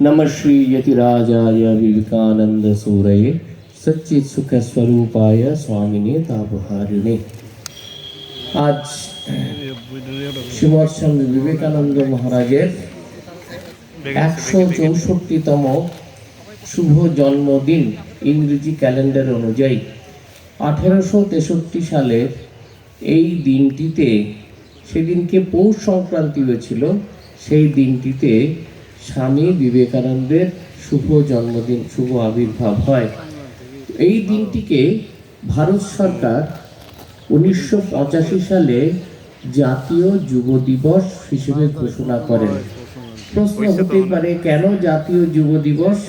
नमः श्री यतिराजाय विवेकानंद सूरये सच्चित सुख स्वरूपाय स्वामिने तापहारिणे। आज श्रीमद स्वामी विवेकानंद महाराजेर 164तम शुभ जन्मदिन इंग्रेजी ক্যালেন্ডার অনুযায়ী 1863 সালের এই দিনটিতে, সেদিনকে পৌষ সংক্রান্তি হয়েছিল, সেই দিনটিতে স্বামী বিবেকানন্দের শুভ জন্মদিন, শুভ আবির্ভাব হয়। এই দিনটিকে ভারত সরকার 1985 সালে জাতীয় যুব দিবস হিসেবে ঘোষণা করেন। প্রশ্ন হতে পারে, কেন জাতীয় যুব দিবস?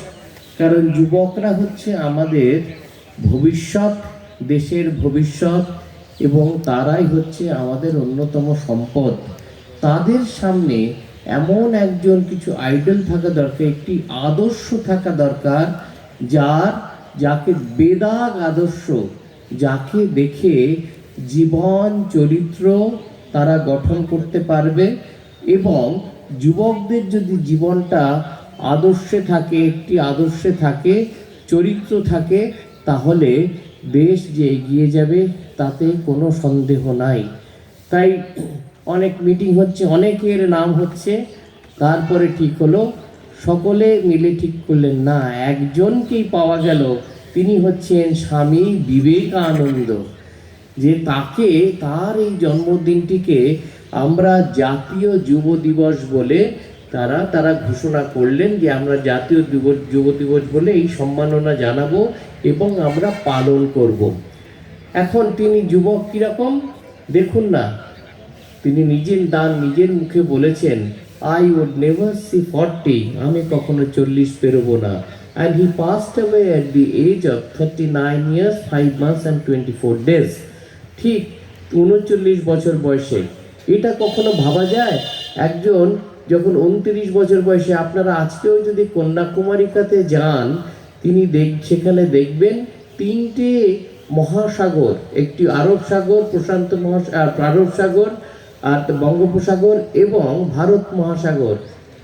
কারণ যুবকরা হচ্ছে আমাদের ভবিষ্যৎ, দেশের ভবিষ্যৎ, এবং তারাই হচ্ছে আমাদের অন্যতম সম্পদ। তাদের সামনে এমন একজন কিছু আইডল থাকা দরকার, একটি আদর্শ থাকা দরকার, যাকে বেদাগ আদর্শ, যাকে দেখে জীবন চরিত্র তারা গঠন করতে পারবে। এবং যুবকদের যদি জীবনটা আদর্শে থাকে, একটি আদর্শে থাকে, চরিত্র থাকে, তাহলে দেশ যে এগিয়ে যাবে তাতে কোনো সন্দেহ নাই। তাই অনেক মিটিং হচ্ছে, অনেকের নাম হচ্ছে, তারপরে ঠিক হলো, সকলে মিলে ঠিক করলেন না, একজনকেই পাওয়া গেল, তিনি হচ্ছেন স্বামী বিবেকানন্দ। যে তাকে, তার এই জন্মদিনটিকে আমরা জাতীয় যুব দিবস বলে তারা ঘোষণা করলেন যে আমরা জাতীয় যুব দিবস বলে এই সম্মাননা জানাবো এবং আমরা পালন করব। এখন তিনি যুবক কীরকম দেখুন না, তিনি নিজের মুখে বলেছেন, আই উড নেভার সি 40, আমি কখনো 40 পেরোবো না। And he passed away at the age of 39 years 5 months and 24 days। ঠিক 39 বছর বয়সে। এটা কখনো ভাবা যায়? একজন যখন 29 বছর বয়সে, আপনারা আজকেও যদি কন্যাকুমারিকাতে যান, তিনি সেখানে দেখবেন 3টে মহাসাগর, একটি আরব সাগর, প্রশান্ত আরব সাগর, আর বঙ্গোপসাগর এবং ভারত মহাসাগর,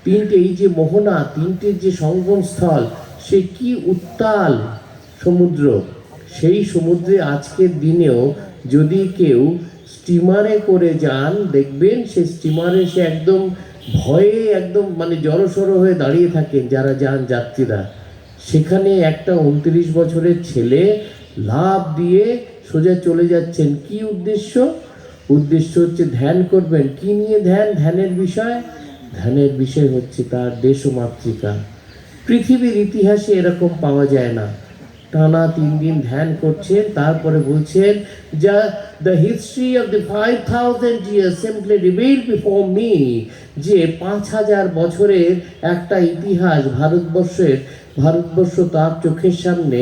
3টে, এই যে মোহনা, 3টের যে সঙ্গম স্থল, সে কি উত্তাল সমুদ্র। সেই সমুদ্রে আজকের দিনেও যদি কেউ স্টিমারে করে যান, দেখবেন সে স্টিমারে সে একদম ভয়ে একদম মানে জড়সড় হয়ে দাঁড়িয়ে থাকেন যারা যান যাত্রীরা। সেখানে একটা 29 বছরের ছেলে লাফ দিয়ে সোজা চলে যাচ্ছেন। কি উদ্দেশ্য? উদ্দেশ্য হচ্ছে ধ্যান করবেন। কি নিয়ে ধ্যান? ধ্যানের বিষয় হচ্ছে তার দেশ ও মাতৃকা। পৃথিবীর ইতিহাসে এরকম পাওয়া যায় না। টানা 3 দিন ধ্যান করছেন, তারপরে বলছেন, যা the history of the 5000 years simply revealed before me, যে 5000 বছরের একটা ইতিহাস ভারতবর্ষ তার চোখের সামনে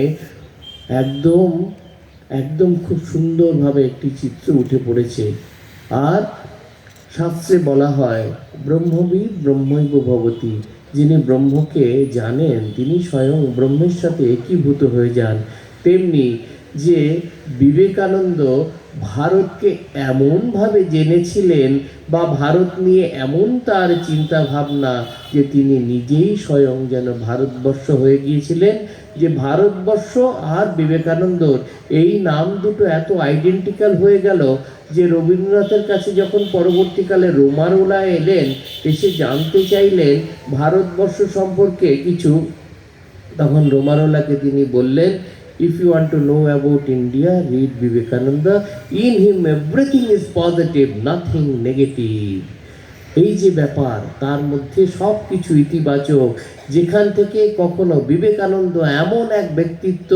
একদম খুব সুন্দরভাবে একটি চিত্র উঠে পড়েছে। আর শাস্ত্রে বলা হয়, ব্রহ্মবিদ ব্রহ্মৈব ভবতি, যিনি ব্রহ্মকে জানেন তিনি স্বয়ং ব্রহ্মের সাথে একীভূত হয়ে যান। তেমনি যে বিবেকানন্দ ভারতকে এমনভাবে জেনেছিলেন বা ভারত নিয়ে এমন তার চিন্তা ভাবনা যে তিনি নিজেই স্বয়ং যেন ভারতবর্ষ হয়ে গিয়েছিলেন। যে ভারতবর্ষ আর বিবেকানন্দর এই নাম দুটো এত আইডেন্টিক্যাল হয়ে গেল যে রবীন্দ্রনাথের কাছে যখন পরবর্তীকালে রোমারোলা এলেন, এসে জানতে চাইলেন ভারতবর্ষ সম্পর্কে কিছু, তখন রোমারোলাকে তিনি বললেন, if you want to know about India, read Vivekananda. In him everything is positive, nothing negative. এই যে ব্যাপার, তার মধ্যে সব কিছু ইতিবাচক। যেখান থেকে কখনো বিবেকানন্দ এমন এক ব্যক্তিত্ব,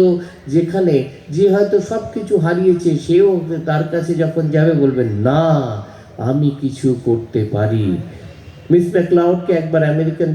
যেখানে যে হয়তো সব কিছু হারিয়েছে, সেও তার কাছে যখন যাবে বলবেন, না আমি কিছু করতে পারি। মিস ম্যাকলাউডকে একবার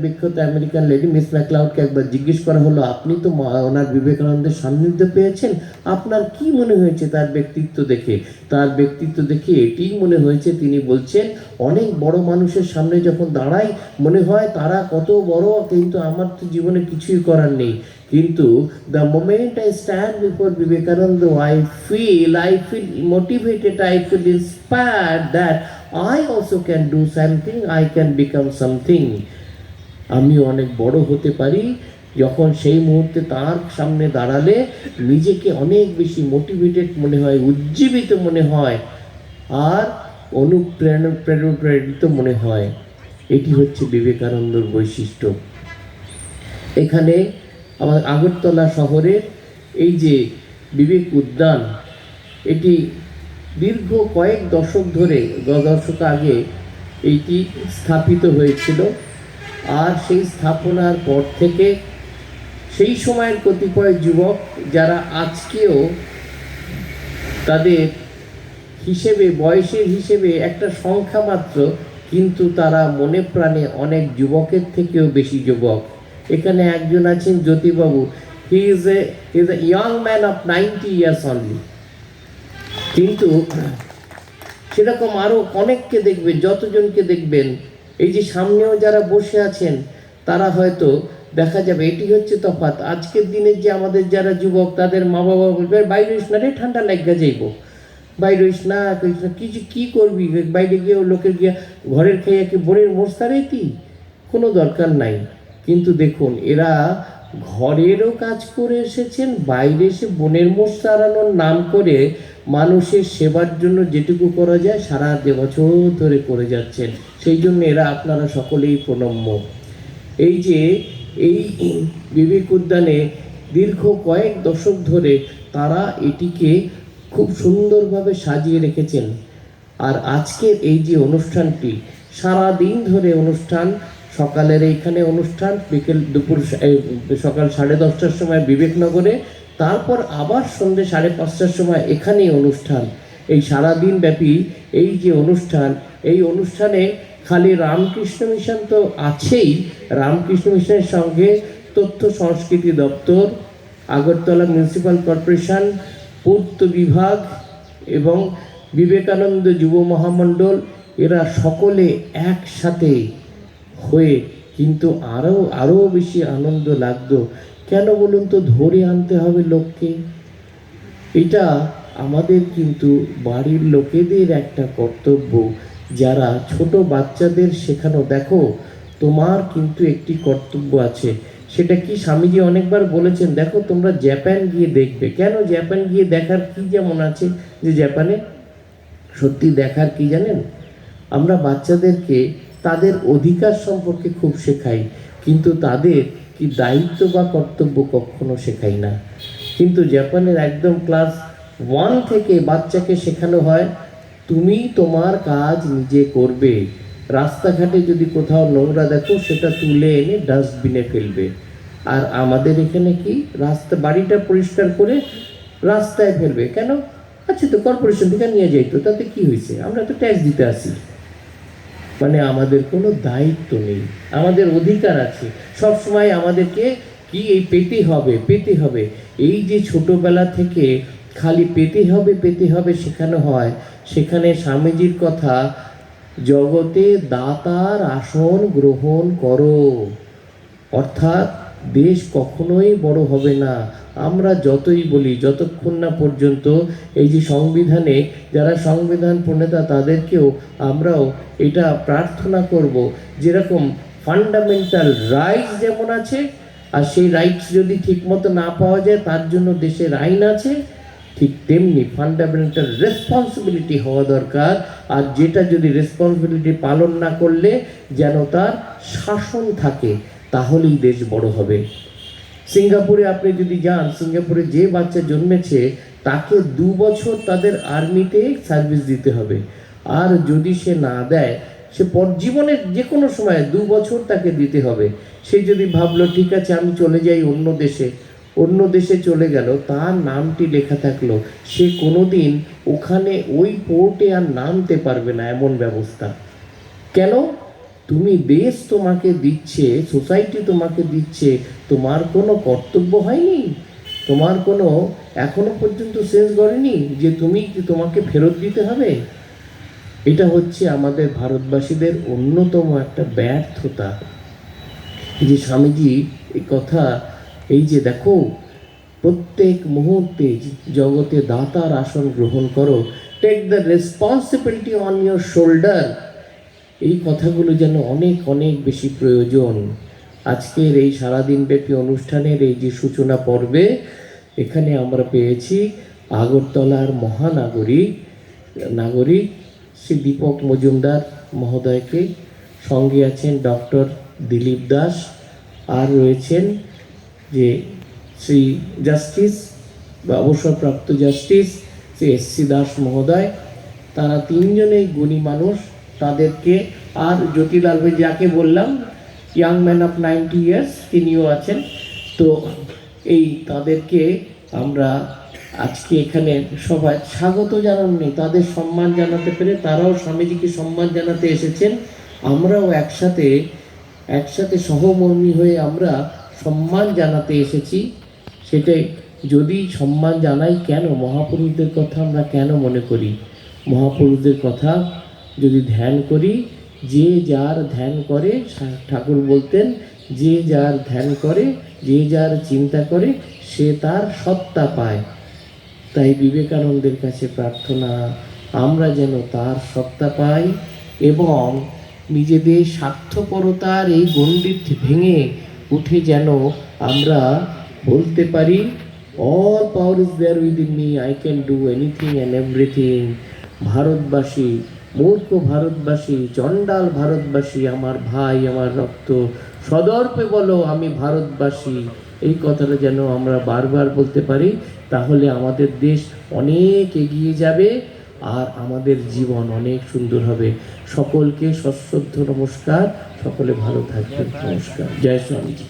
বিখ্যাত আমেরিকান লেডি মিস ম্যাকলাউডকে একবার জিজ্ঞেস করা হলো, আপনি তো ওনার বিবেকানন্দের সান্নিধ্য পেয়েছেন, আপনার কি মনে হয়েছে তার ব্যক্তিত্ব দেখে? তার ব্যক্তিত্ব দেখে এটিই মনে হয়েছে, তিনি বলছেন, অনেক বড় মানুষের সামনে যখন দাঁড়াই মনে হয় তারা কত বড়, কিন্তু আমার তো জীবনে কিছুই করার নেই। কিন্তু the moment I stand before Vivekananda, I feel motivated, I feel inspired that I also can do something, I can become something. আমি অনেক বড় হতে পারি, যখন সেই মুহূর্তে তার সামনে দাঁড়ালে নিজেকে অনেক বেশি মোটিভেটেড মনে হয়, উজ্জীবিত মনে হয়, আর প্রেরিত মনে হয়। এটি হচ্ছে বিবেকানন্দর বৈশিষ্ট্য। এখানে আমার আগরতলা শহরের এই যে বিবেক উদ্যান, এটি দীর্ঘ কয়েক দশক ধরে, দশক আগে এইটি স্থাপিত হয়েছিল। আর সেই স্থাপনার পর থেকে সেই সময়ের কতিপয় যুবক, যারা আজকেও তাদের হিসেবে, বয়সের হিসেবে একটা সংখ্যা মাত্র, কিন্তু তারা মনে প্রাণে অনেক যুবকের থেকেও বেশি যুবক। এখানে একজন আছেন Jyotibabu, he is a young man of 90 years only. কিন্তু সেরকম আরও অনেককে দেখবেন, যতজনকে দেখবেন, এই যে সামনেও যারা বসে আছেন, তারা হয়তো দেখা যাবে, এটি হচ্ছে তফাৎ। আজকের দিনের যে আমাদের যারা যুবক, তাদের মা বাবা বলবে বাইরে হইস না রে, ঠান্ডা লাগা যাইব, বাইরে হইস না, কিছু কী করবি, বাইরে গিয়েও লোকের গিয়া ঘরের খেয়ে কি বোনের মোস্তারে কি, কোনো দরকার নাই। কিন্তু দেখুন, এরা ঘরেরও কাজ করে এসেছেন, বাইরে এসে বোনের মোষ সারানোর নাম করে মানুষের সেবার জন্য যেটুকু করা যায় সারা বছর ধরে করে যাচ্ছেন। সেই জন্য এরা আপনারা সকলেই প্রণম্য। এই যে এই বিবেক উদ্যানে দীর্ঘ কয়েক দশক ধরে তারা এটিকে খুব সুন্দরভাবে সাজিয়ে রেখেছেন। আর আজকের এই যে অনুষ্ঠানটি, সারা দিন ধরে অনুষ্ঠান, সকালের এইখানে অনুষ্ঠান, সকাল 10:30টার সময় বিবেকনগরে, তারপর আবার সন্ধ্যে 5:30টার সময় এখানেই অনুষ্ঠান। এই সারাদিন ব্যাপী এই যে অনুষ্ঠান, এই অনুষ্ঠানে খালি রামকৃষ্ণ মিশন তো আছেই, রামকৃষ্ণ মিশনের সঙ্গে তথ্য সংস্কৃতি দপ্তর, আগরতলা মিউনিসিপ্যাল কর্পোরেশন, পূর্ত বিভাগ এবং বিবেকানন্দ যুব মহামণ্ডল, এরা সকলে একসাথে হয়ে, কিন্তু আরও বেশি আনন্দ লাগতো। কেন বলুন তো, ধরে আনতে হবে লোককে। এটা আমাদের কিন্তু বাড়ির লোকেদের একটা কর্তব্য, যারা ছোট বাচ্চাদের শেখানো। দেখো, তোমার কিন্তু একটি কর্তব্য আছে, সেটা কি স্বামীজি অনেকবার বলেছেন, দেখো তোমরা জাপান গিয়ে দেখবে। কেন জাপান গিয়ে দেখার কি যেমন আছে যে জাপানে সত্যি দেখার কি জানেন? আমরা বাচ্চাদেরকে তাদের অধিকার সম্পর্কে খুব শেখাই, কিন্তু তাদের কি দায়িত্ব বা কর্তব্য কখনো শেখাই না। কিন্তু জাপানের একদম ক্লাস 1 থেকে বাচ্চাকে শেখানো হয়, তুমি তোমার কাজ নিজে করবে। রাস্তাঘাটে যদি কোথাও নোংরা দেখো, সেটা তুলে এনে ডাস্টবিনে ফেলবে। আর আমাদের এখানে কি, বাড়িটা পরিষ্কার করে রাস্তায় ফেলবে কেন? আচ্ছা, তো কর্পোরেশন থেকে নিয়ে যাই, তো তাতে কি হয়েছে, আমরা তো ট্যাক্স দিতে আসি। মানে আমাদের কোনো দায়িত্ব নেই, আমাদের অধিকার আছে। সবসময় আমাদেরকে কি এই পেতে হবে, এই যে ছোটবেলা থেকে খালি পেতে হবে শেখানো হয়। সেখানে স্বামীজির কথা, জগতে দাতার আসন গ্রহণ করো, অর্থাৎ দেশ কখনোই বড় হবে না। আমরা যতই বলি, যতক্ষণ না পর্যন্ত এই যে সংবিধানে যারা সংবিধান প্রণেতা, তাদেরকেও আমরাও এটা প্রার্থনা করব, যেরকম ফান্ডামেন্টাল রাইটস যেমন আছে, আর সেই রাইটস যদি ঠিকমতো না পাওয়া যায়, তার জন্য দেশের আইন আছে, ঠিক তেমনি ফান্ডামেন্টাল রেসপন্সিবিলিটি হওয়া দরকার। আর যেটা যদি রেসপন্সিবিলিটি পালন না করলে যেন তার শাসন থাকে, তাহলেই দেশ বড় হবে। সিঙ্গাপুরে আপনি যদি যান, সিঙ্গাপুরে যে বাচ্চা জন্মেছে তাকে 2 বছর তাদের আর্মিতে সার্ভিস দিতে হবে। আর যদি সে না দেয়, সে জীবনের যে কোনো সময় 2 বছর তাকে দিতে হবে। সে যদি ভাবলো ঠিক আছে আমি চলে যাই অন্য দেশে চলে গেল, তার নামটি লেখা থাকলো, সে কোনোদিন ওখানে ওই পোর্টে আর নামতে পারবে না, এমন ব্যবস্থা। কেন? তুমি দেশ তোমাকে দিচ্ছে, সোসাইটি তোমাকে দিচ্ছে, তোমার কোনো কর্তব্য হয়নি, তোমার কোনো এখনো পর্যন্ত শেষ করেনি যে তোমাকে ফেরত দিতে হবে। এটা হচ্ছে আমাদের ভারতবাসীদের অন্যতম একটা ব্যর্থতা। যে স্বামীজি এই কথা, এই যে দেখো প্রত্যেক মুহূর্তে জগতে দাতার আসন গ্রহণ করো, take the responsibility on your shoulder, এই কথাগুলো যেন অনেক অনেক বেশি প্রয়োজন। আজকের এই সারাদিনব্যাপী অনুষ্ঠানের এই যে সূচনা পর্বে এখানে আমরা পেয়েছি আগরতলার নাগরিক শ্রী দীপক মজুমদার মহোদয়কে, সঙ্গে আছেন ডক্টর দিলীপ দাস, আর রয়েছেন যে শ্রী জাস্টিস বা অবসরপ্রাপ্ত জাস্টিস শ্রী এস.সি. দাস মহোদয়। তারা তিনজনেই গুণী মানুষ। তাদেরকে আর জ্যোতিলাল ভাই যাকে বললাম ইয়াং ম্যান অফ 90 ইয়ার্স, তিনিও আছেন। তো এই তাদেরকে আমরা আজকে এখানে সবাই স্বাগত জানাননি, তাদের সম্মান জানাতে পেরে তারাও স্বামীজিকে সম্মান জানাতে এসেছেন। আমরাও একসাথে সহমর্মী হয়ে আমরা সম্মান জানাতে এসেছি। সেটাই, যদি সম্মান জানাই কেন, মহাপুরুষদের কথা আমরা কেন মনে করি, মহাপুরুষদের কথা যদি ধ্যান করি, যে যার ধ্যান করে, ঠাকুর বলতেন যে যার ধ্যান করে, যে যার চিন্তা করে, সে তার সত্তা পায়। তাই বিবেকানন্দের কাছে প্রার্থনা আমরা যেন তার সত্তা পাই এবং নিজেদের স্বার্থপরতার এই গণ্ডি ভেঙে উঠে যেন আমরা বলতে পারি, all power is there within me, I can do anything and everything. ভারতবাসী, মূর্খ ভারতবাসী, চণ্ডাল ভারতবাসী, আমার ভাই, আমার রক্ত, সদর্পে বলো আমি ভারতবাসী। এই কথাটা যেন আমরা বারবার বলতে পারি, তাহলে আমাদের দেশ অনেক এগিয়ে যাবে আর আমাদের জীবন অনেক সুন্দর হবে। সকলকে সশ্রদ্ধ নমস্কার, সকলে ভালো থাকবেন। নমস্কার। জয় স্বামীজি।